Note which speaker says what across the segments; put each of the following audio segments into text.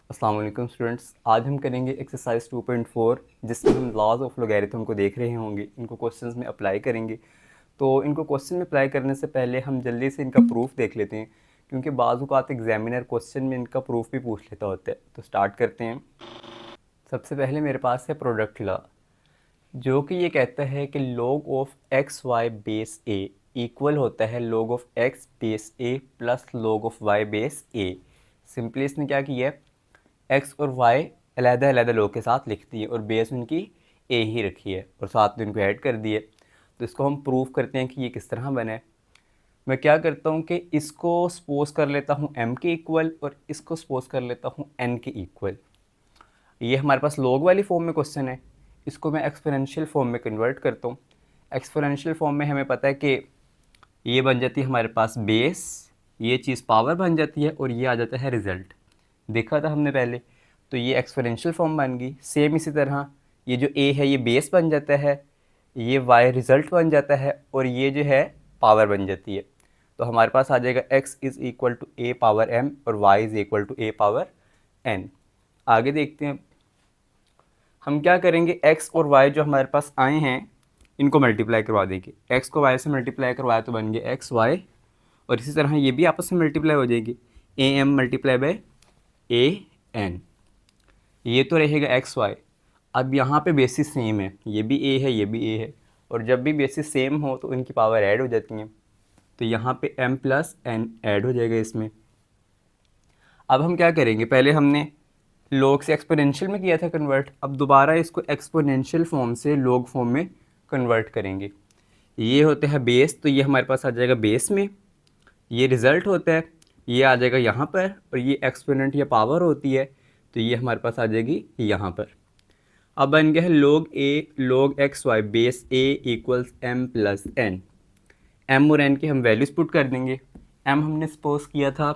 Speaker 1: अस्सलाम वालेकुम स्टूडेंट्स, आज हम करेंगे एक्सरसाइज 2.4 जिसमें हम लॉज ऑफ लोगैरिथम को देख रहे होंगे। इनको क्वेश्चंस में अप्लाई करेंगे। तो इनको क्वेश्चन में अप्लाई करने से पहले हम जल्दी से इनका प्रूफ देख लेते हैं, क्योंकि बाज़ औक़ात एग्जामिनर क्वेश्चन में इनका प्रूफ भी पूछ लेता होता है। तो स्टार्ट करते हैं। सबसे पहले मेरे पास है प्रोडक्ट लॉ, जो कि ये कहता है कि log of X Y base A equal होता है log of X base A plus log of Y base A. Simply इसने क्या किया है, एक्स और वाई अलग-अलग लोग के साथ लिख दी है और बेस उनकी ए ही रखी है और साथ में उनको ऐड कर दिए। तो इसको हम प्रूव करते हैं कि ये किस तरह बना है। मैं क्या करता हूँ कि इसको सपोज कर लेता हूँ m के इक्वल और इसको सपोज कर लेता हूँ n के इक्वल। ये हमारे पास लॉग वाली फॉर्म में क्वेश्चन है, इसको मैं एक्सपोनेंशियल फॉर्म में कन्वर्ट करता हूँ। एक्सपोनेंशियल फॉर्म में हमें पता है कि ये बन जाती है हमारे पास बेस, ये चीज़ पावर बन जाती है और ये आ जाता है रिज़ल्ट। देखा था हमने पहले, तो ये एक्सपोनेंशियल फॉर्म बन गई। सेम इसी तरह ये जो a है ये बेस बन जाता है, ये y रिज़ल्ट बन जाता है और ये जो है पावर बन जाती है। तो हमारे पास आ जाएगा x is equal to a power m और y is equal to a power n। आगे देखते हैं हम क्या करेंगे। x और y जो हमारे पास आए हैं इनको मल्टीप्लाई करवा देंगे। x को y से मल्टीप्लाई करवाया तो बन गया एक्स वाई, और इसी तरह ये भी आपस में मल्टीप्लाई हो जाएगी, A M multiply by A N. ये तो रहेगा एक्स वाई। अब यहाँ पे बेसिस सेम है, ये भी ए है ये भी ए है, और जब भी बेसिस सेम हो तो इनकी पावर ऐड हो जाती है। तो यहाँ पे m प्लस एन ऐड हो जाएगा इसमें। अब हम क्या करेंगे, पहले हमने लॉग से एक्सपोनेंशियल में किया था कन्वर्ट, अब दोबारा इसको एक्सपोनेंशियल फॉर्म से लॉग फॉर्म में कन्वर्ट करेंगे। ये होते हैं बेस, तो ये हमारे पास आ जाएगा बेस में, ये रिज़ल्ट होता है, ये आ जाएगा यहाँ पर, और ये एक्सपोनेंट या पावर होती है तो ये हमारे पास आ जाएगी यहाँ पर। अब बन गया है log a log X Y base a equals m plus N. m और n की हम वैल्यूज़ पुट कर देंगे। m हमने सपोज किया था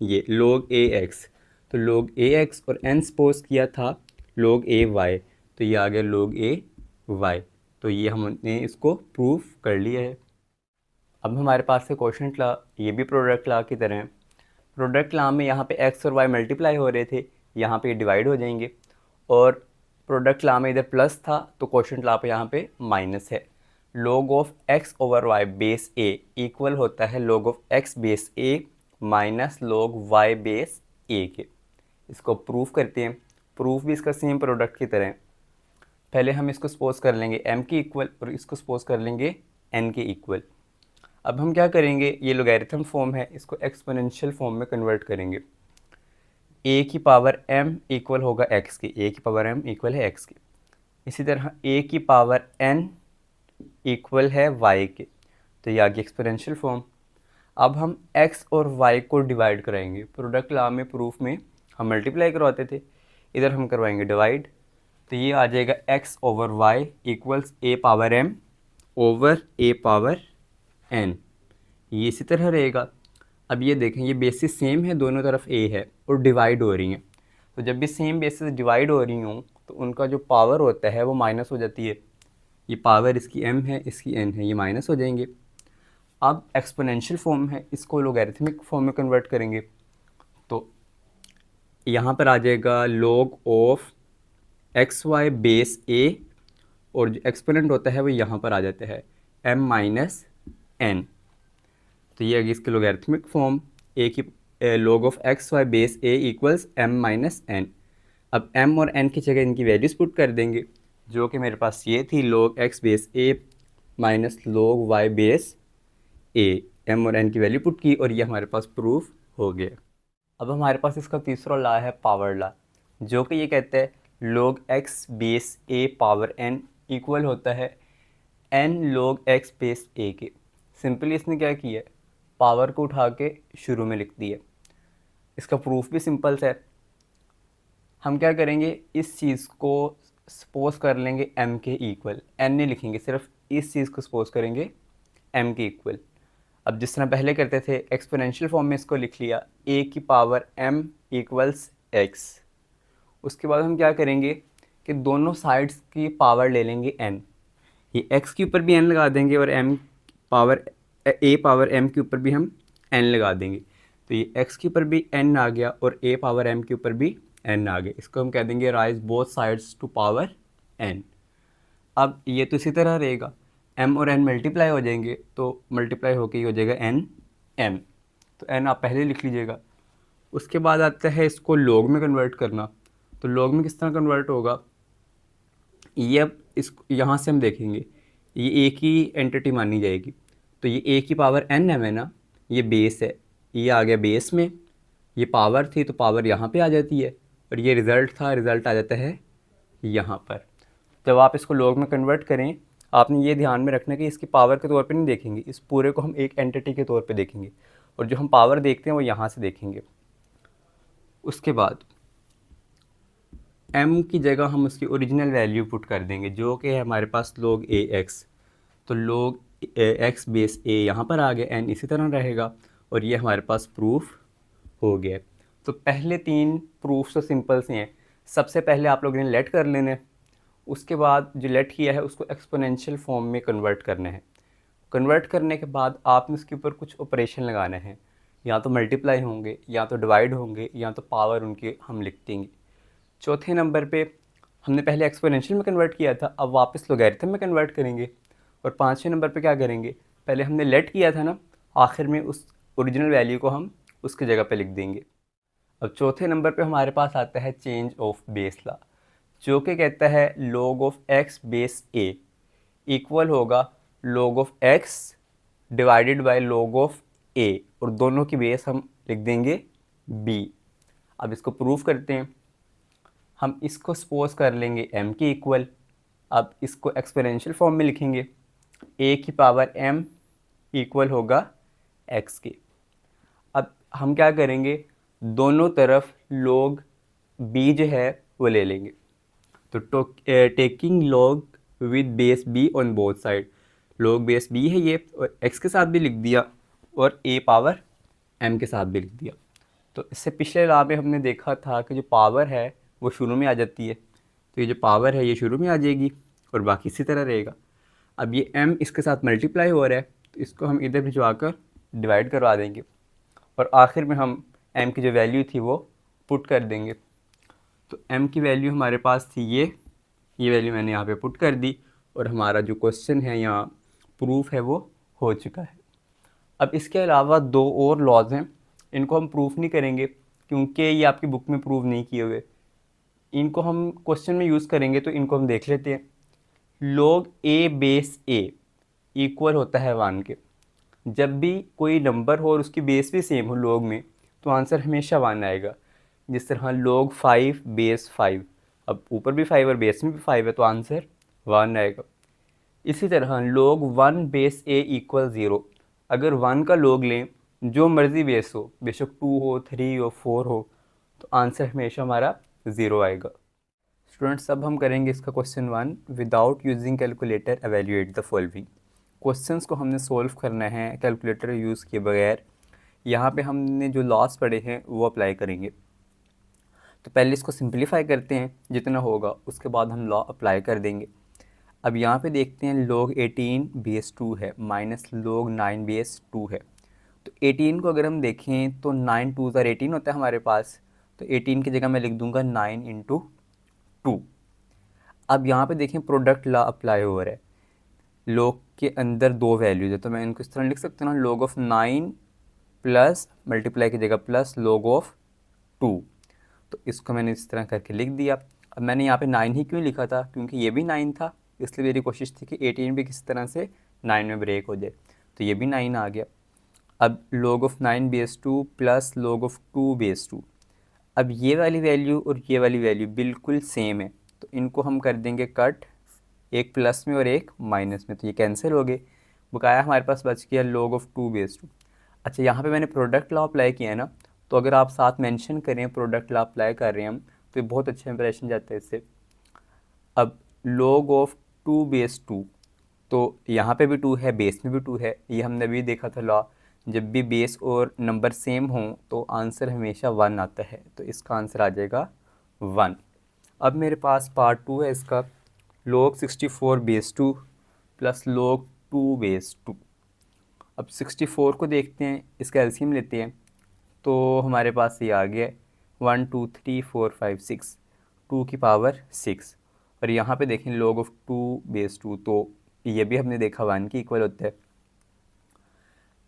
Speaker 1: ये log a x, तो log a x, और n सपोज किया था log a y, तो ये आ गया log a y। तो ये हमने इसको प्रूफ कर लिया है। अब हमारे पास है क्वेश्चन ला, ये भी प्रोडक्ट ला की तरह है। प्रोडक्ट ला में यहाँ पे x और y मल्टीप्लाई हो रहे थे, यहाँ पे डिवाइड हो जाएंगे, और प्रोडक्ट ला में इधर प्लस था तो क्वेश्चन ला पे यहाँ पे माइनस है। log of x over y base a equal होता है log of x base a minus log y base a के। इसको प्रूफ करते हैं। प्रूफ भी इसका सेम प्रोडक्ट की तरह है। पहले हम इसको सपोज कर लेंगे m के इक्वल और इसको सपोज कर लेंगे n के इक्वल। अब हम क्या करेंगे, ये लोगैरिथम फॉर्म है, इसको एक्सपोनेंशियल फॉर्म में कन्वर्ट करेंगे। a की पावर m इक्वल होगा x की, a की पावर m इक्वल है x की। इसी तरह a की पावर n इक्वल है y के, तो ये आ गया एक्सपोनेंशियल फॉर्म। अब हम x और y को डिवाइड कराएंगे। प्रोडक्ट लॉ में प्रूफ में हम मल्टीप्लाई करवाते थे, इधर हम करवाएंगे डिवाइड, तो ये आ जाएगा x over y equals a power m over a power n। ये इसी तरह रहेगा। अब ये देखें, ये बेसिस सेम है, दोनों तरफ a है और डिवाइड हो रही हैं, तो जब भी सेम बेसिस डिवाइड हो रही हूँ तो उनका जो पावर होता है वो माइनस हो जाती है। ये पावर इसकी m है, इसकी n है, ये माइनस हो जाएंगे। अब एक्सपोनेंशियल फॉर्म है, इसको लोगैरिथमिक फॉर्म में कन्वर्ट करेंगे, तो यहाँ पर आ जाएगा log of X Y base a, और जो एक्सपोनेंट होता है वो यहाँ पर आ जाता है m माइनस n। तो ये आगे इसकी लोगैरिथमिक फॉर्म, a की log of X Y base a equals m minus n। अब m और n की जगह इनकी वैल्यूज़ पुट कर देंगे, जो कि मेरे पास ये थी log x base a minus log y base a। m और n की वैल्यू पुट की और ये हमारे पास प्रूफ हो गया। अब हमारे पास इसका तीसरा लॉ है पावर लॉ, जो कि ये कहता है log x base a power n equal होता है n log x base a के। सिंपली इसने क्या किया है, पावर को उठा के शुरू में लिख दिया। इसका प्रूफ भी सिंपल है। हम क्या करेंगे, इस चीज़ को सपोज कर लेंगे m के इक्वल, n नहीं लिखेंगे, सिर्फ इस चीज़ को सपोज करेंगे m के इक्वल। अब जिस तरह पहले करते थे एक्सपोनेंशियल फॉर्म में इसको लिख लिया, a की पावर m इक्वल्स x। उसके बाद हम क्या करेंगे कि दोनों साइड्स की पावर ले लेंगे n, ये x के ऊपर भी n लगा देंगे और m power a power m के ऊपर भी हम n लगा देंगे। तो ये x के ऊपर भी n आ गया और a पावर m के ऊपर भी n आ गया। इसको हम कह देंगे raise both sides to power n। अब ये तो इसी तरह रहेगा, m और n मल्टीप्लाई हो जाएंगे तो मल्टीप्लाई होके ही हो जाएगा n m। तो n आप पहले लिख लीजिएगा। उसके बाद आता है इसको लॉग में कन्वर्ट करना। तो लॉग में किस तरह कन्वर्ट होगा, ये अब इस यहाँ से हम देखेंगे ये एक ही एंटिटी मानी जाएगी। तो ये ए की पावर n है ना, ये बेस है, ये आ गया बेस में, ये पावर थी तो पावर यहाँ पे आ जाती है, और ये रिज़ल्ट था, रिज़ल्ट आ जाता है यहाँ पर। जब आप इसको लॉग में कन्वर्ट करें, आपने ये ध्यान में रखना कि इसकी पावर के तौर पे नहीं देखेंगे, इस पूरे को हम एक एंटिटी के तौर पे देखेंगे, और जो हम पावर देखते हैं वो यहाँ से देखेंगे। उसके बाद m की जगह हम उसकी ओरिजिनल वैल्यू पुट कर देंगे, जो कि है हमारे पास log ax। तो log x बेस a यहाँ पर आ गया, n इसी तरह रहेगा, और ये हमारे पास प्रूफ हो गया। तो पहले 3 प्रूफ तो सिंपल से हैं। सबसे पहले आप लोगों ने लेट कर लेना है, उसके बाद जो लेट किया है उसको एक्सपोनेंशियल फॉर्म में कन्वर्ट करना है। कन्वर्ट करने के बाद आपने उसके ऊपर कुछ ऑपरेशन लगाना है, या तो मल्टीप्लाई होंगे, या तो डिवाइड होंगे, या तो पावर उनके हम लिख देंगे। चौथे नंबर पे हमने पहले एक्सपोनेंशियल में कन्वर्ट किया था, अब वापस लॉगरिथम में कन्वर्ट करेंगे। और पाँचवें नंबर पे क्या करेंगे, पहले हमने लेट किया था ना, आखिर में उस ओरिजिनल वैल्यू को हम उसकी जगह पे लिख देंगे। अब चौथे नंबर पे हमारे पास आता है चेंज ऑफ बेस लॉ, जो कि कहता है log of x base a equal होगा log of x divided by log of a, और दोनों की बेस हम लिख देंगे b। अब इसको प्रूफ करते हैं। हम इसको सपोज कर लेंगे m के इक्वल। अब इसको एक्सपोनेंशियल फॉर्म में लिखेंगे, a की पावर m इक्वल होगा x के। अब हम क्या करेंगे, दोनों तरफ log b जो है वो ले लेंगे। तो taking log with base b on both side, log base b है ये, और x के साथ भी लिख दिया और a पावर m के साथ भी लिख दिया। तो इससे पिछले लॉ में हमने देखा था कि जो पावर है वो शुरू में आ जाती है, तो ये जो पावर है ये शुरू में आ जाएगी और बाकी इसी तरह रहेगा। अब ये m इसके साथ मल्टीप्लाई हो रहा है, तो इसको हम इधर भिजवा कर डिवाइड करवा देंगे, और आखिर में हम m की जो वैल्यू थी वो पुट कर देंगे। तो m की वैल्यू हमारे पास थी ये वैल्यू मैंने यहाँ पे पुट कर दी, और हमारा जो क्वेश्चन है यहाँ प्रूफ है वो हो चुका है। अब इसके अलावा 2 और लॉज हैं, इनको हम प्रूफ नहीं करेंगे क्योंकि ये आपकी बुक में प्रूव नहीं किए हुए। इनको हम क्वेश्चन में यूज़ करेंगे, तो इनको हम देख लेते हैं। log a base a equal होता है 1 के। जब भी कोई नंबर हो और उसकी बेस भी सेम हो log में, तो आंसर हमेशा 1 आएगा। जिस तरह log 5 बेस 5, अब ऊपर भी 5 और बेस में भी 5 है तो आंसर 1 आएगा। इसी तरह log 1 बेस a इक्वल 0, अगर 1 का log लें, जो मर्ज़ी बेस हो, बेशक 2 हो, 3 हो, 4 हो, तो आंसर हमेशा हमारा 0 आएगा। स्टूडेंट्स, अब हम करेंगे इसका question 1, without using calculator evaluate the following. Questions को हमने सोल्व करना है कैलकुलेटर यूज़ किए बगैर। यहाँ पे हमने जो लॉस पढ़े हैं वो अप्लाई करेंगे। तो पहले इसको सिंप्लीफाई करते हैं जितना होगा, उसके बाद हम लॉ अप्लाई कर देंगे। अब यहाँ पे देखते हैं log 18 बेस 2 है माइनस log 9 बेस 2 है। तो 18 को अगर हम देखें तो 9 2 18 होता है हमारे पास, तो 18 की जगह मैं लिख दूंगा 9 इंटू 2। अब यहाँ पे देखें प्रोडक्ट लॉ अप्लाई हो रहा है, log के अंदर 2 वैल्यूज है, तो मैं इनको इस तरह लिख सकता हूँ ना, log ऑफ 9 प्लस मल्टीप्लाई की जगह प्लस log ऑफ 2। तो इसको मैंने इस तरह करके लिख दिया। अब मैंने यहाँ पे 9 ही क्यों लिखा था, क्योंकि ये भी 9 था, इसलिए मेरी कोशिश थी कि 18 भी किसी तरह से 9 में ब्रेक हो जाए, तो ये भी 9 आ गया। अब log of 9 base 2 plus log of 2 base 2। अब ये वाली वैल्यू और ये वाली वैल्यू बिल्कुल सेम है, तो इनको हम कर देंगे कट, एक प्लस में और एक माइनस में, तो ये कैंसिल हो गए। बकाया हमारे पास बच गया log ऑफ 2 बेस 2। अच्छा, यहाँ पे मैंने प्रोडक्ट लॉ अप्लाई किया है ना, तो अगर आप साथ मेंशन करें प्रोडक्ट लॉ अप्लाई कर रहे हैं हम, तो ये बहुत अच्छा इंप्रेशन जाता है इससे। अब log ऑफ 2 बेस 2, तो यहाँ पे भी 2 है, बेस में भी 2 है, ये हमने भी देखा था लॉ, जब भी बेस और नंबर सेम हों तो आंसर हमेशा 1 आता है, तो इसका आंसर आ जाएगा 1। अब मेरे पास पार्ट 2 है इसका, log 64 base 2 plus log 2 base 2। अब 64 को देखते हैं, इसका एलसीएम लेते हैं, तो हमारे पास ये आ गया 1 2 3 4 5 6, 2 की पावर 6। और यहाँ पे देखें log ऑफ 2/2, तो ये भी हमने देखा 1 के इक्वल होता है।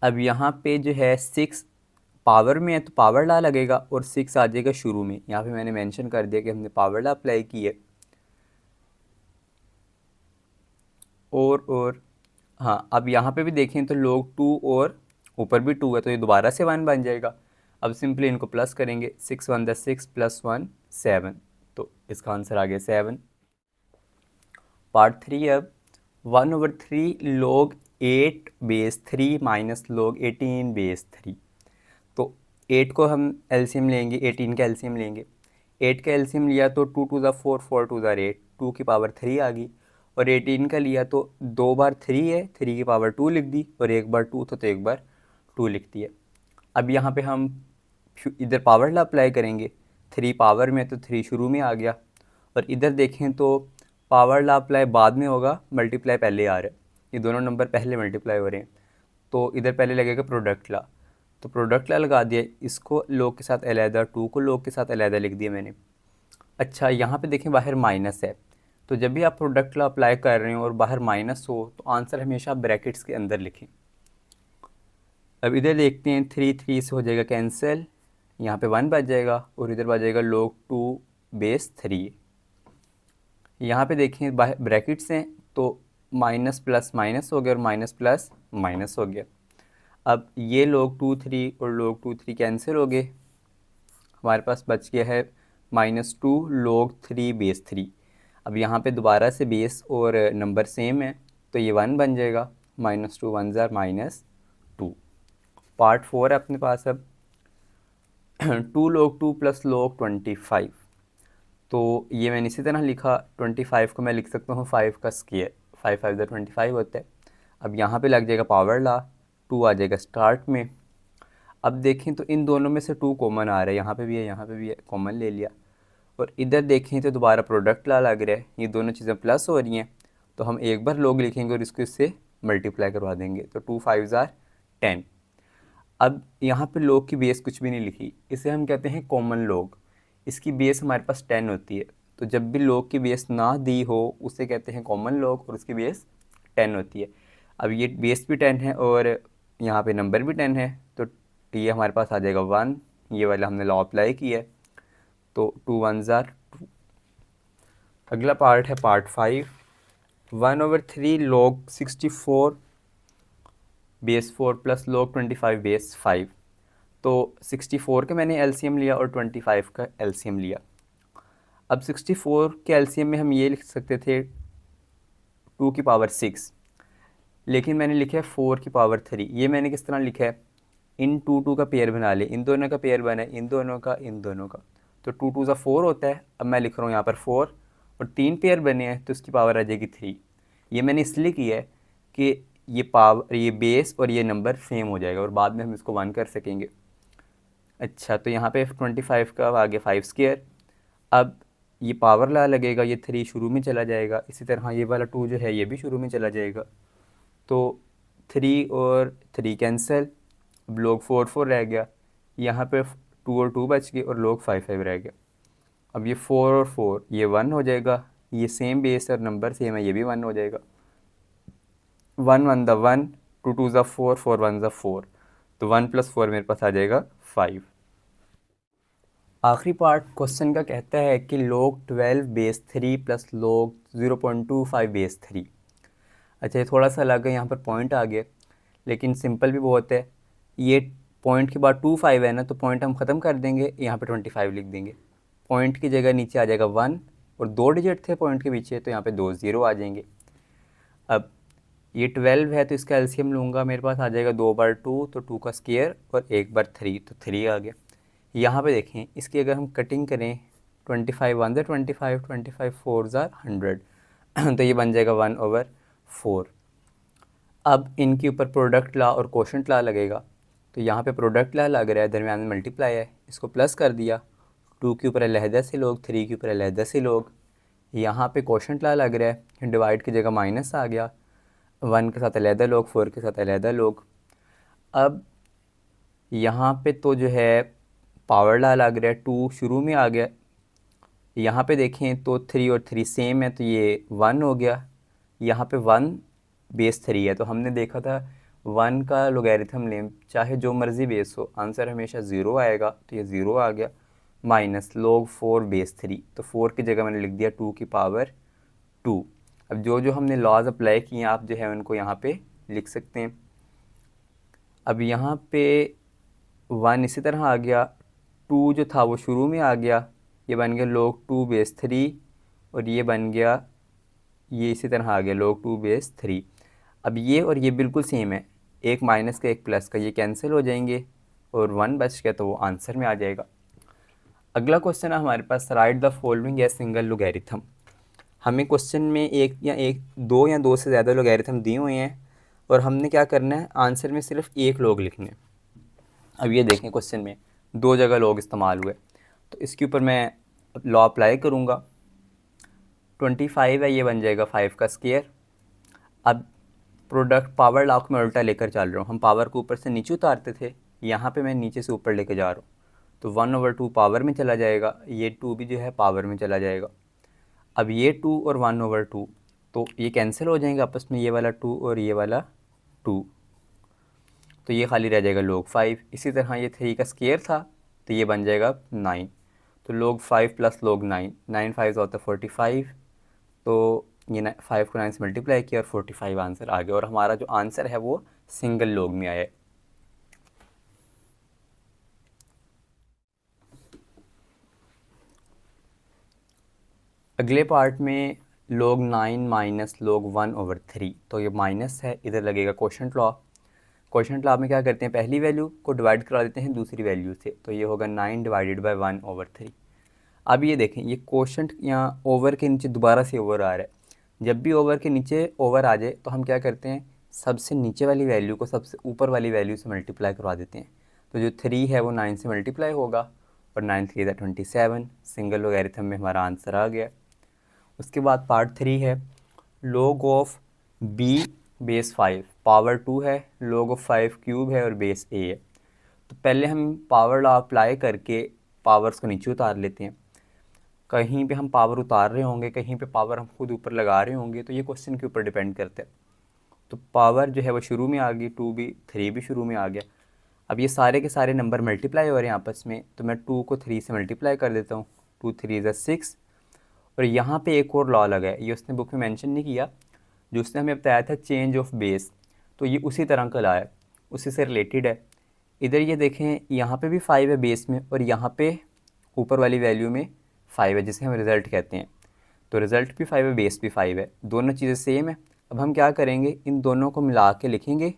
Speaker 1: अब यहाँ पे जो है 6 पावर में है तो पावर लॉ लगेगा और 6 आ जाएगा शुरू में। यहाँ पे मैंने मेंशन कर दिया कि हमने पावर लॉ अप्लाई की है। और हाँ, अब यहाँ पे भी देखें तो log 2 और ऊपर भी 2 है तो ये दोबारा से 1 बन जाएगा। अब सिंपली इनको प्लस करेंगे, 6 1 द 6 प्लस 1 7, तो इसका आंसर आ गया 7। पार्ट 3 अब 1/3 log 8/3 माइनस log 18/3। तो 8 को हम एलसीएम लेंगे, 18 का एलसीएम लेंगे। 8 का एलसीएम लिया तो 2 2 ज़ा 4 4 2 ज़ा 8, 2 की पावर 3 आ गई। और 18 का लिया तो 2 बार 3 है, 3 की पावर 2 लिख दी, और 1 बार 2 था तो 1 बार 2 लिख दिया। अब यहाँ पे हम इधर पावर लॉ अप्लाई करेंगे, 3 पावर में तो 3 शुरू में आ गया। और इधर देखें तो पावर लॉ अप्लाई बाद में होगा, मल्टीप्लाई पहले आ रहा है, ये दोनों नंबर पहले मल्टीप्लाई हो रहे हैं। तो इधर पहले लगेगा प्रोडक्ट लॉ, तो प्रोडक्ट लॉ लगा दिया, इसको लोग के साथ अलहदा, 2 को लोग के साथ अलहदा लिख दिया मैंने। अच्छा, यहाँ पे देखें बाहर माइनस है, तो जब भी आप प्रोडक्ट लॉ अप्लाई कर रहे हो और बाहर माइनस हो तो आंसर हमेशा ब्रैकेट्स के अंदर लिखें। अब इधर देखते हैं, 3 3 से हो जाएगा कैंसिल, यहाँ पे 1 बच जाएगा और इधर बच जाएगा log 2/3। यहाँ पे देखें बाहर ब्रैकेट्स हैं तो माइनस प्लस माइनस हो गया और माइनस प्लस माइनस हो गया। अब ये log 2 3 और log 2 3 कैंसिल हो गए, हमारे पास बच गया है -2 log 3/3। अब यहाँ पे दोबारा से बेस और नंबर सेम है तो ये 1 बन जाएगा, -2 1 ज़ार -2। पार्ट 4 है अपने पास अब 2 log 2 प्लस log 25। तो ये मैंने इसी तरह लिखा, 25 को मैं लिख सकता हूँ 5 का स्क्वायर, 5 5 ज़ार 25 होता है। अब यहाँ पे लग जाएगा पावर लॉ, 2 आ जाएगा स्टार्ट में। अब देखें तो इन दोनों में से 2 कॉमन आ रहा है, यहाँ पे भी है यहाँ पे भी है, कॉमन ले लिया। और इधर देखें तो दोबारा प्रोडक्ट लॉ लग रहा है, ये दोनों चीज़ें प्लस हो रही हैं तो हम एक बार log लिखेंगे और इसको इससे मल्टीप्लाई करवा देंगे, तो 2 5 ज़ार 10। अब यहाँ पे log की बेस कुछ भी नहीं लिखी, इसे हम कहते हैं कॉमन log। इसकी बेस हमारे पास 10 होती है, तो जब भी log की बेस ना दी हो उसे कहते हैं कॉमन log और उसकी बेस 10 होती है। अब ये बेस भी 10 है और यहाँ पे नंबर भी 10 है, तो ये हमारे पास आ जाएगा 1, ये वाला हमने लॉ अप्लाई किया है, तो 2 1 ज़ार 2। अगला पार्ट है पार्ट 5, 1/3 log 64/4 प्लस log 25/5। तो 64 का मैंने एलसीएम लिया और 25 का एलसीएम लिया। अब 64 के एलसीएम में हम ये लिख सकते थे 2 की पावर 6, लेकिन मैंने लिखा है 4 की पावर 3। ये मैंने किस तरह लिखा है, इन 2 2 का पेयर बना ले, इन दोनों का पेयर बना है, इन दोनों का, इन दोनों का, तो 2 2 ज़ा 4 होता है। अब मैं लिख रहा हूँ यहाँ पर 4 और 3 पेयर बने हैं तो इसकी पावर आ जाएगी 3। ये मैंने इसलिए किया है कि ये पावर, ये बेस और ये नंबर सेम हो जाएगा और बाद में हम इसको 1 कर सकेंगे। अच्छा, तो यहाँ पे 25 का आ गया 5 स्क्वायर। अब ये पावर लॉ लगेगा, ये 3 शुरू में चला जाएगा, इसी तरह ये वाला 2 जो है ये भी शुरू में चला जाएगा, तो 3 और 3 कैंसिल, अब log 4 4 रह गया, यहाँ पे 2 और 2 बच गए और log 5 5 रह गया। अब ये 4 और 4 ये 1 हो जाएगा, ये सेम बेस और नंबर सेम है, ये भी 1 हो जाएगा। 1 1 द 1, 2 2 ज़ा 4 4 1 ज़ा 4, तो 1 + 4 मेरे पास आ जाएगा 5। आखिरी पार्ट क्वेश्चन का कहता है कि log 12/3 प्लस log 0.25/3। अच्छा, ये थोड़ा सा अलग है, यहाँ पर पॉइंट आ गया, लेकिन सिंपल भी बहुत है। ये पॉइंट के बाद 25 है ना, तो पॉइंट हम ख़त्म कर देंगे, यहाँ पे 25 लिख देंगे। पॉइंट की जगह नीचे आ जाएगा 1 और 2 डिजिट थे पॉइंट के पीछे, तो यहाँ पे 2 0 आ जाएंगे। अब ये 12 है तो इसका एलसीएम लूँगा, मेरे पास आ जाएगा 2 बार 2, तो 2 का स्क्वायर और 1 बार 3, तो 3 आ गया। यहाँ पे देखें, इसकी अगर हम कटिंग करें, 25 1 ज़ा 25, 25 4 ज़ा 100 तो ये बन जाएगा 1/4। अब इनके ऊपर प्रोडक्ट लॉ और कोशेंट लॉ लगेगा, तो यहाँ पे प्रोडक्ट लॉ लग रहा है, दरम्यान में मल्टीप्लाई है, इसको प्लस कर दिया, 2 के ऊपर अलहदा से लोग, 3 के ऊपर अलहदा से लोग। यहाँ पे कोशेंट लॉ लग रहा है, डिवाइड की जगह माइनस आ गया, 1 के साथ अलहदा लोग, 4 के साथ अलहदा लोग। अब यहाँ पे तो जो है पावर लॉ लग रहा है, 2 शुरू में आ गया। यहाँ पे देखें तो 3 और 3 सेम है, तो ये 1 हो गया। यहाँ पे 1 बेस 3 है, तो हमने देखा था 1 का लोगैरिथम लें चाहे जो मर्ज़ी बेस हो, आंसर हमेशा ज़ीरो आएगा, तो ये ज़ीरो आ गया। माइनस log 4 बेस 3, तो 4 की जगह मैंने लिख दिया 2 की पावर 2। अब जो जो हमने लॉज अप्लाई किए हैं आप जो है उनको यहाँ पे लिख सकते हैं। अब यहाँ पे 1 इसी तरह आ गया, 2 जो था वो शुरू में आ गया, ये बन गया log 2 बेस 3, और ये बन गया, ये इसी तरह आ गया log 2 बेस 3। अब ये और ये बिल्कुल सेम है, एक माइनस का एक प्लस का, ये कैंसिल हो जाएंगे और 1 बच गया, तो वो आंसर में आ जाएगा। अगला क्वेश्चन है हमारे पास, write the following a single logarithm. हमें क्वेश्चन में एक दो या दो से ज़्यादा लोगैरिथम दिए हुए हैं और हमने क्या करना है, आंसर में सिर्फ एक लोग लिखने हैं। अब ये देखें क्वेश्चन में दो जगह लोग इस्तेमाल हुए, तो इसके ऊपर मैं लॉ अप्लाई करूँगा। 25 है, ये बन जाएगा 5 का स्क्वायर। अब प्रोडक्ट पावर लॉ को मैं उल्टा लेकर चल रहा हूँ, हम पावर को ऊपर से नीचे उतारते थे, यहाँ पे मैं नीचे से ऊपर लेकर जा रहा हूँ, तो 1/2 पावर में चला जाएगा, ये 2 भी जो है पावर में चला जाएगा। अब ये 2 और 1/2 तो ये कैंसिल हो जाएंगे आपस में, ये वाला 2 और ये वाला 2, तो ये खाली रह जाएगा log 5। इसी तरह ये 3 का स्क्वायर था, तो ये बन जाएगा 9, तो log 5 प्लस log 9, 9 5 होता है 45, तो ये 5 को 9 से मल्टीप्लाई किया और 45 आंसर आ गया, और हमारा जो आंसर है वो सिंगल लॉग में आया है। अगले पार्ट में log 9 माइनस log 1/3, तो ये माइनस है, इधर लगेगा क्वोशंट लॉ। क्वोशंट लॉ में क्या करते हैं, पहली वैल्यू को डिवाइड करा देते हैं दूसरी वैल्यू से, तो ये होगा 9 डिवाइडेड बाय 1/3। अब ये देखें, ये क्वोशंट यहाँ ओवर के नीचे दोबारा से ओवर आ रहा है। जब भी ओवर के नीचे ओवर आ जाए तो हम क्या करते हैं, सबसे नीचे वाली वैल्यू को सबसे ऊपर वाली वैल्यू से मल्टीप्लाई करवा देते हैं, तो जो 3 है वो 9 से मल्टीप्लाई होगा, और 9 3 है 27, सिंगल लोगैरिथम में हमारा आंसर आ गया। उसके बाद पार्ट 3 है, log of b base 5 power 2 है, log ऑफ 5 क्यूब है और बेस a है। तो पहले हम पावर लॉ अप्लाई करके पावर्स को नीचे उतार लेते हैं। कहीं पे हम पावर उतार रहे होंगे, कहीं पे पावर हम खुद ऊपर लगा रहे होंगे, तो ये क्वेश्चन के ऊपर डिपेंड करता है। तो पावर जो है वो शुरू में आ गई, 2 भी 3 भी शुरू में आ गया। अब ये सारे के सारे नंबर मल्टीप्लाई हो रहे हैं आपस में, तो मैं 2 को 3 से मल्टीप्लाई कर देता हूँ, 2 3 ज़ा 6। और यहाँ पे एक और लॉ लगा है, ये उसने बुक में मेंशन नहीं किया, जो उसने हमें बताया था चेंज ऑफ बेस, तो ये उसी तरह का लॉ है, उसी से रिलेटेड है। इधर ये देखें, यहाँ पे भी 5 है बेस में, और यहाँ पे ऊपर वाली वैल्यू में 5 है, जिसे हम रिज़ल्ट कहते हैं। तो रिज़ल्ट भी 5 है, बेस भी 5 है, दोनों चीज़ें सेम है। अब हम क्या करेंगे, इन दोनों को मिला के लिखेंगे,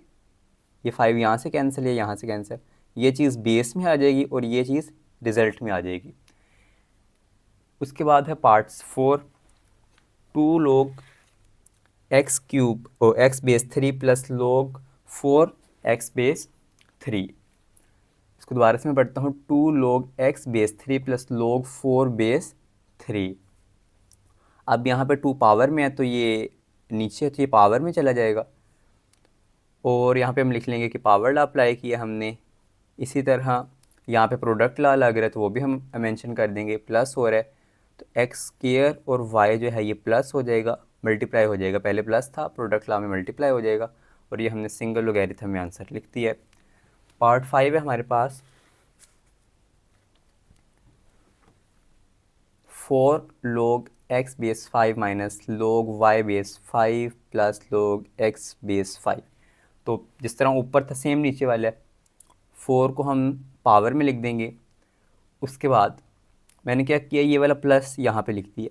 Speaker 1: ये 5 यहाँ से कैंसिल है, यहाँ से कैंसिल, ये चीज़ बेस में आ जाएगी और ये चीज़ रिज़ल्ट में आ जाएगी। उसके बाद है पार्ट्स 4, 2 log x क्यूब और x base 3 plus log 4 x base 3। इसको दोबारा से मैं पढ़ता हूँ, 2 log x base 3 plus log 4 base 3। अब यहाँ पे 2 पावर में है, तो ये नीचे तो ये पावर में चला जाएगा, और यहाँ पे हम लिख लेंगे कि पावर लॉ अप्लाई किया हमने। इसी तरह यहाँ पे प्रोडक्ट लॉ लग रहा है, तो वो भी हम मेंशन कर देंगे, प्लस हो रहा है, तो एक्स स्क्वायर और वाई जो है ये प्लस हो जाएगा, मल्टीप्लाई हो जाएगा, पहले प्लस था, प्रोडक्ट लॉ में मल्टीप्लाई हो जाएगा, और ये हमने सिंगल लोगैरिथम में आंसर लिख दिया है। पार्ट 5 है हमारे पास, 4 log x base 5 minus log y base 5 plus log x base 5। तो जिस तरह ऊपर था सेम नीचे वाला है, 4 को हम पावर में लिख देंगे। उसके बाद मैंने क्या किया, ये वाला प्लस यहाँ पे लिख दिया।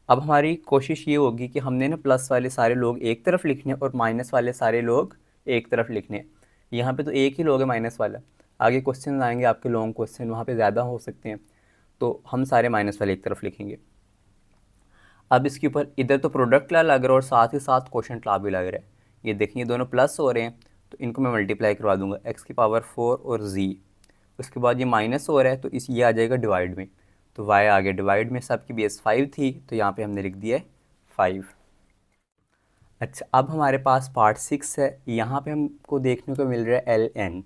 Speaker 1: अब हमारी कोशिश ये होगी कि हमने ना प्लस वाले सारे लोग एक तरफ लिखने और माइनस वाले सारे लोग एक तरफ लिखने। यहाँ पे तो एक ही लोग है माइनस वाला, आगे क्वेश्चन आएंगे आपके लॉन्ग क्वेश्चन, वहाँ पे ज़्यादा हो सकते हैं, तो हम सारे माइनस वाले एक तरफ लिखेंगे। अब इसके ऊपर इधर तो प्रोडक्ट लॉ लग रहा है और साथ ही साथ क्वोशंट लॉ भी लग रहा है। ये देखिए दोनों प्लस हो रहे हैं, तो इनको मैं मल्टीप्लाई करवा दूंगा, x की पावर 4 और z। उसके बाद ये माइनस हो रहा है, तो इस ये आ जाएगा डिवाइड में, तो y आ गया डिवाइड में, सबकी बेस 5 थी, तो यहाँ पे हमने लिख दिया है 5। अच्छा, अब हमारे पास पार्ट 6 है, यहाँ पे हमको देखने को मिल रहा है ln।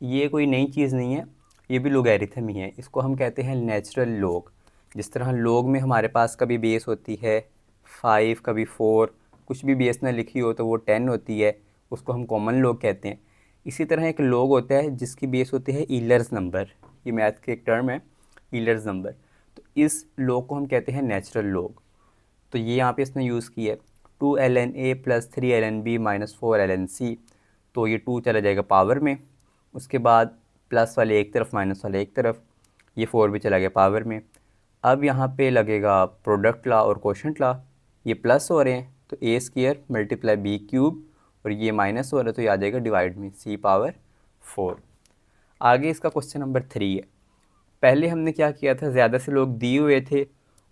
Speaker 1: ये कोई नई चीज़ नहीं है, ये भी लोगैरिथम ही है। इसको हम कहते हैं नेचुरल लॉग। जिस तरह लॉग में हमारे पास कभी बेस होती है 5, कभी 4, कुछ भी बेस ना लिखी हो तो वो 10 होती है, उसको हम कॉमन लॉग कहते हैं। इसी तरह एक लॉग होता है जिसकी बेस होती है ईलर्स नंबर, ये मैथ के एक टर्म है, ईलर्स नंबर। तो इस लॉग को हम कहते हैं नेचुरल लॉग। तो ये यहाँ पे इसने यूज़ किया है 2ln a + 3ln b - 4ln c। तो ये 2 चला जाएगा पावर में, उसके बाद प्लस वाले एक तरफ माइनस वाले एक तरफ, ये 4 भी चला गया पावर में। अब यहाँ पे लगेगा प्रोडक्ट ला और कोशेंट ला, ये प्लस हो रहे हैं तो a² × b³ और ये माइनस हो रहा है तो ये आ जाएगा डिवाइड में c⁴। आगे इसका क्वेश्चन नंबर 3 है। पहले हमने क्या किया था, ज़्यादा से लोग दिए हुए थे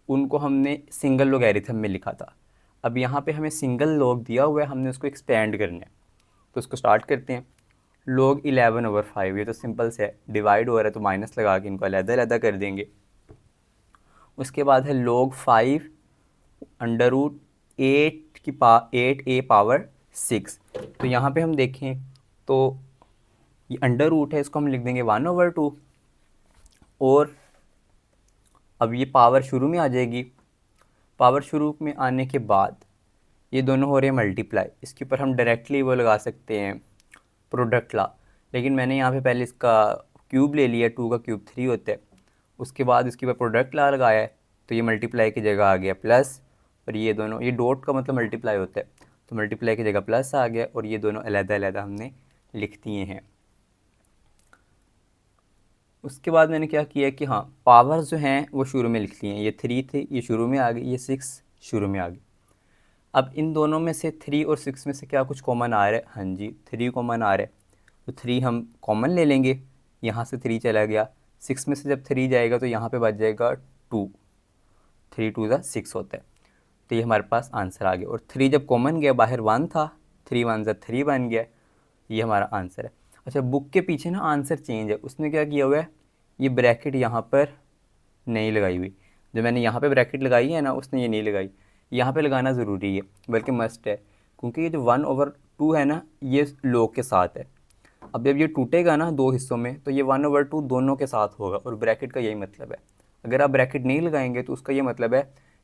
Speaker 1: उनको हमने सिंगल लोगैरिथम में लिखा था। अब यहाँ पे हमें सिंगल लॉग दिया हुआ है, हमने उसको एक्सपेंड करना है। तो उसको स्टार्ट करते हैं। log 11/5, ये तो सिंपल से है, डिवाइड हो रहा है तो माइनस लगा के इनको अलग-अलग कर देंगे। उसके बाद है log 5 √8a ⁶। तो यहाँ पे हम देखें तो ये अंडर रूट है, इसको हम लिख देंगे 1/2। और अब ये पावर शुरू में आ जाएगी। पावर शुरू में आने के बाद ये दोनों हो रहे हैं मल्टीप्लाई, इसके ऊपर हम डायरेक्टली वो लगा सकते हैं प्रोडक्ट ला, लेकिन मैंने यहाँ पे पहले इसका क्यूब ले लिया, 2 का क्यूब 3 होता है। उसके बाद इसके ऊपर प्रोडक्ट ला लगाया है तो ये मल्टीप्लाई की जगह आ गया प्लस, और ये दोनों, ये डॉट का मतलब मल्टीप्लाई होता है, तो मल्टीप्लाई की जगह प्लस आ गया और ये दोनों अलग-अलग हमने लिख दिए हैं। उसके बाद मैंने क्या किया कि हाँ, पावर्स जो हैं वो शुरू में लिख लिए हैं। ये 3 थे, ये शुरू में आ गई, ये 6 शुरू में आ गई। अब इन दोनों में से 3 और 6 में से क्या कुछ कॉमन आ रहा है? हाँ जी, 3 कॉमन आ रहा है, तो 3 हम कॉमन ले लेंगे। यहाँ से 3 चला गया, 6 में से जब 3 जाएगा तो यहाँ पे बच जाएगा 2, 3 2 = 6 होता है। तो ये हमारे पास आंसर आ गया। और 3 जब कॉमन गया, बाहर 1 था, 3 1 = 3 बन गया। ये हमारा आंसर है। अच्छा, बुक के पीछे ना आंसर चेंज है, उसने क्या किया हुआ है, ये ब्रैकेट यहाँ पर नहीं लगाई हुई। जो मैंने यहाँ पे ब्रैकेट लगाई है ना, उसने ये नहीं लगाई। यहाँ पे लगाना ज़रूरी है, बल्कि मस्ट है, क्योंकि ये जो 1/2 है ना, ये लॉग के साथ है। अब जब ये टूटेगा ना 2 हिस्सों में, तो ये 1/2 दोनों के साथ होगा, और ब्रैकेट का यही मतलब है। अगर आप ब्रैकेट नहीं लगाएंगे तो उसका ये मतलब है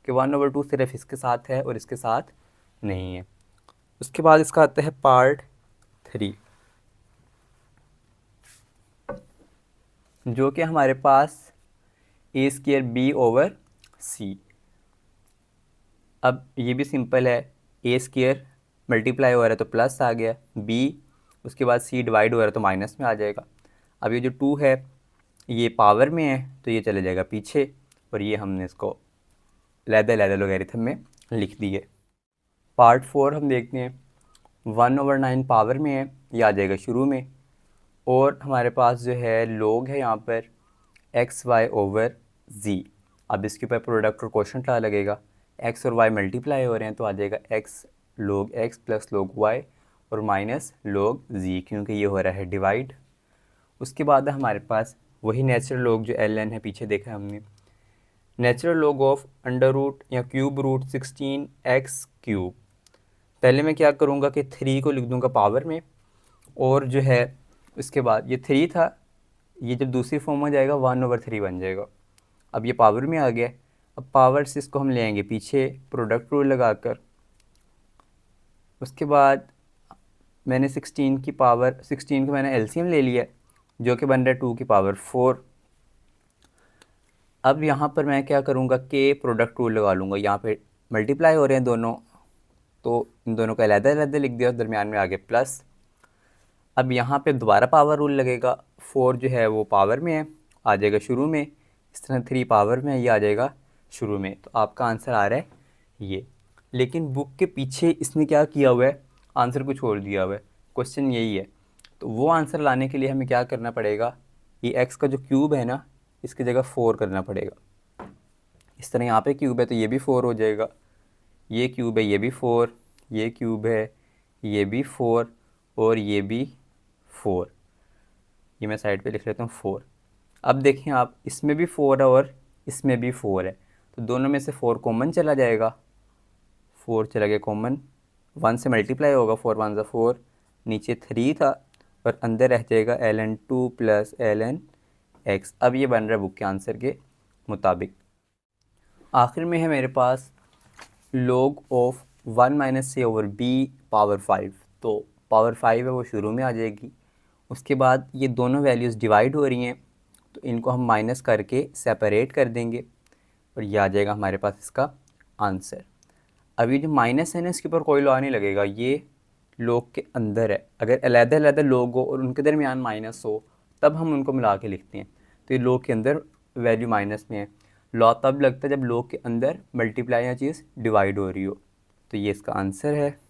Speaker 1: कि 1/2 सिर्फ इसके साथ है और इसके साथ नहीं है। उसके बाद इसका आता है पार्ट 3, जो कि हमारे पास a² b/c। अब ये भी सिंपल है, a² मल्टीप्लाई हो रहा है तो प्लस आ गया, b, उसके बाद c डिवाइड हो रहा है तो माइनस में आ जाएगा। अब ये जो 2 है ये पावर में है तो ये चले जाएगा पीछे, और ये हमने इसको लैदर लोगैरिथम में लिख दिए। पार्ट 4 हम देखते हैं। 1/9 पावर में है, ये आ जाएगा शुरू में, और हमारे पास जो है लॉग है यहाँ पर xy/z। अब इसके ऊपर प्रोडक्ट और कोशेंट ला लगेगा, x और y मल्टीप्लाई हो रहे हैं तो आ जाएगा x log x + log y और माइनस log z, क्योंकि ये हो रहा है डिवाइड। उसके बाद हमारे पास वही नेचुरल लॉग जो ln है, पीछे देखा है हमने, natural log of under root या क्यूब रूट 16x³। पहले मैं क्या करूँगा कि 3 को लिख दूँगा पावर में, और जो है इसके बाद ये 3 था, ये जब दूसरी फॉर्म में जाएगा 1/3 बन जाएगा। अब ये पावर में आ गया। अब पावर से इसको हम ले आएंगे पीछे प्रोडक्ट रूल लगाकर। उसके बाद मैंने 16 को मैंने एलसीएम ले लिया, जो कि बन रहा है 2⁴। अब यहाँ पर मैं क्या करूँगा कि प्रोडक्ट रूल लगा लूँगा। यहाँ पे मल्टीप्लाई हो रहे हैं दोनों, तो इन दोनों को अलग-अलग लिख दिया, दरमियान में आगे प्लस। अब यहाँ पे दोबारा पावर रूल लगेगा, 4 जो है वो पावर में है, आ जाएगा शुरू में। इस तरह 3 पावर में है, ये आ जाएगा शुरू में। तो आपका आंसर आ रहा है ये। लेकिन बुक के पीछे इसने क्या किया हुआ है, आंसर को छोड़ दिया हुआ है। क्वेश्चन यही है, तो वो आंसर लाने के लिए हमें क्या करना पड़ेगा, ये x का जो क्यूब है ना, इसकी जगह 4 करना पड़ेगा। इस तरह यहाँ पे क्यूब है तो ये भी 4 हो जाएगा, ये क्यूब है ये भी 4, ये क्यूब है ये भी 4, और ये भी 4। ये मैं साइड पे लिख लेता हूँ 4। अब देखें आप, इसमें भी 4 है और इसमें भी 4 है, तो दोनों में से 4 कॉमन चला जाएगा, 4 चला गया कॉमन, 1 से मल्टीप्लाई होगा, 4 1 = 4, नीचे 3 था और अंदर रह जाएगा ln2 प्लस ln x। अब ये बन रहा है बुक के आंसर के मुताबिक। आखिर में है मेरे पास log of 1 minus c over b power 5। तो पावर 5 है वो शुरू में आ जाएगी, उसके बाद ये दोनों वैल्यूज़ डिवाइड हो रही हैं तो इनको हम माइनस करके सेपरेट कर देंगे और ये आ जाएगा हमारे पास इसका आंसर। अब ये जो माइनस है ना, इसके ऊपर कोई लॉ नहीं लगेगा, ये लोग के अंदर है। अगर अलग-अलग लोग हो और उनके दरमियान माइनस हो तब हम उनको मिला के लिखते हैं। तो ये लोग के अंदर वैल्यू माइनस में है, लॉ तब लगता है जब लोग के अंदर मल्टीप्लाई या चीज़ डिवाइड हो रही हो। तो ये इसका आंसर है।